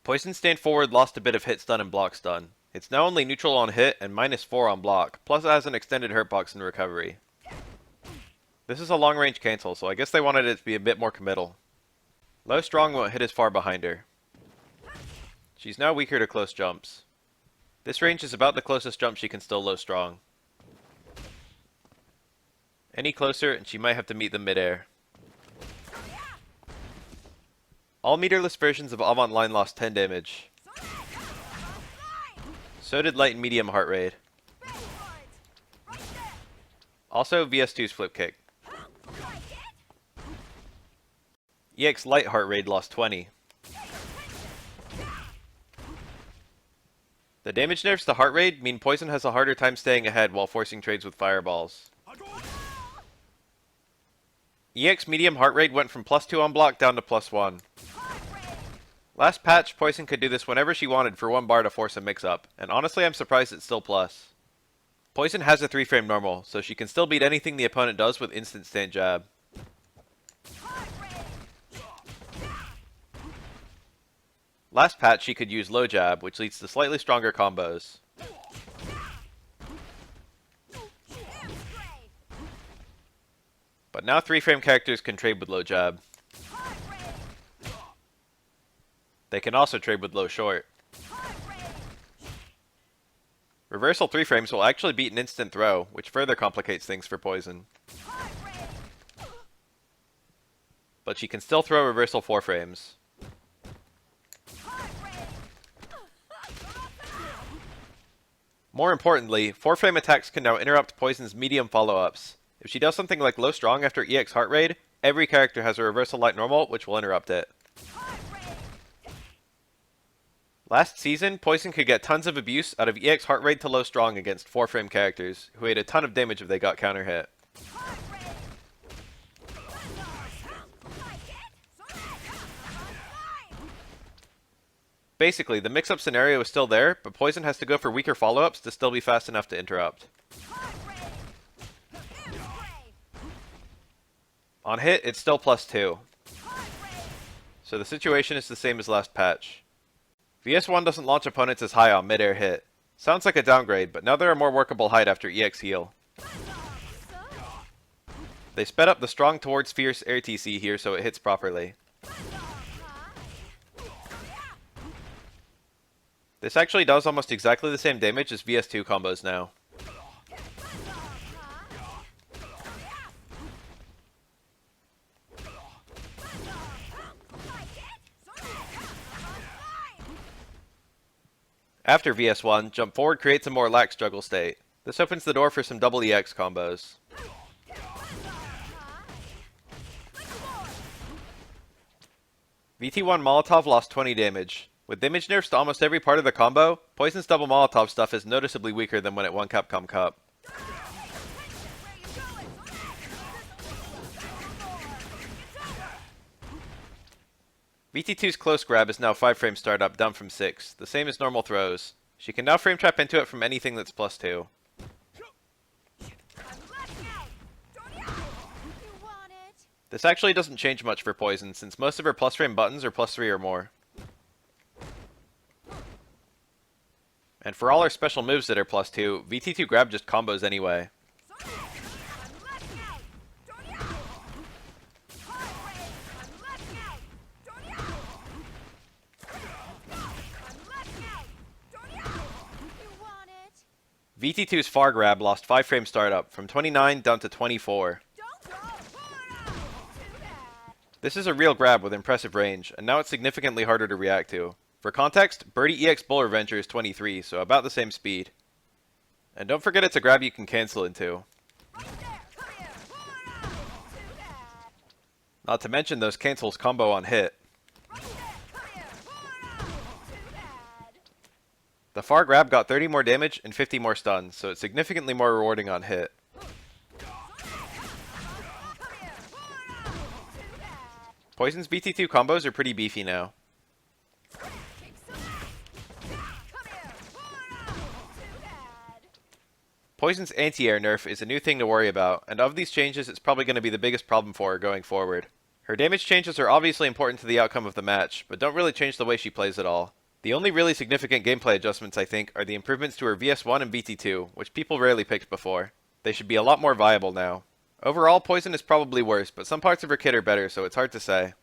Poison stand forward lost a bit of hit stun and block stun. It's now only neutral on hit and -4 on block, plus it has an extended hurt box in recovery. This is a long range cancel, so I guess they wanted it to be a bit more committal. Low strong won't hit as far behind her. She's now weaker to close jumps. This range is about the closest jump she can still low strong. Any closer and she might have to meet them mid-air. All meterless versions of Avant Line lost 10 damage. So did light and medium heart rate. Also VS2's flip kick. EX light heart rate lost 20. The damage nerfs to heart rate mean Poison has a harder time staying ahead while forcing trades with fireballs. EX medium heart rate went from +2 on block down to +1. Last patch, Poison could do this whenever she wanted for 1 bar to force a mix-up, and honestly I'm surprised it's still plus. Poison has a 3-frame normal, so she can still beat anything the opponent does with instant stand jab. Last patch she could use low jab, which leads to slightly stronger combos. But now 3-frame characters can trade with low jab. They can also trade with low short. Reversal 3 frames will actually beat an instant throw, which further complicates things for Poison. But she can still throw reversal 4 frames. More importantly, 4-frame attacks can now interrupt Poison's medium follow-ups. If she does something like low strong after EX heart rate, every character has a reversal light normal, which will interrupt it. Last season, Poison could get tons of abuse out of EX heart rate to low strong against 4-frame characters, who ate a ton of damage if they got counter hit. Basically, the mix-up scenario is still there, but Poison has to go for weaker follow-ups to still be fast enough to interrupt. On hit, it's still +2. So the situation is the same as last patch. VS1 doesn't launch opponents as high on mid-air hit. Sounds like a downgrade, but now they're a more workable height after EX heal. They sped up the strong towards fierce air TC here so it hits properly. This actually does almost exactly the same damage as VS2 combos now. After VS1, jump forward creates a more lax juggle state. This opens the door for some double EX combos. VT1 Molotov lost 20 damage. With damage nerfs to almost every part of the combo, Poison's double Molotov stuff is noticeably weaker than when it won Capcom Cup. VT2's close grab is now 5-frame startup, down from 6, the same as normal throws. She can now frame trap into it from anything that's +2. This actually doesn't change much for Poison, since most of her +frame buttons are +3 or more. And for all her special moves that are +2, VT2 grab just combos anyway. VT2's far grab lost 5-frame startup, from 29 down to 24. This is a real grab with impressive range, and now it's significantly harder to react to. For context, Birdie EX Bull Revenger is 23, so about the same speed. And don't forget it's a grab you can cancel into. Not to mention those cancels combo on hit. The far grab got 30 more damage and 50 more stuns, so it's significantly more rewarding on hit. Poison's VT2 combos are pretty beefy now. Poison's anti-air nerf is a new thing to worry about, and of these changes it's probably going to be the biggest problem for her going forward. Her damage changes are obviously important to the outcome of the match, but don't really change the way she plays at all. The only really significant gameplay adjustments, I think, are the improvements to her VS1 and BT2, which people rarely picked before. They should be a lot more viable now. Overall, Poison is probably worse, but some parts of her kit are better, so it's hard to say.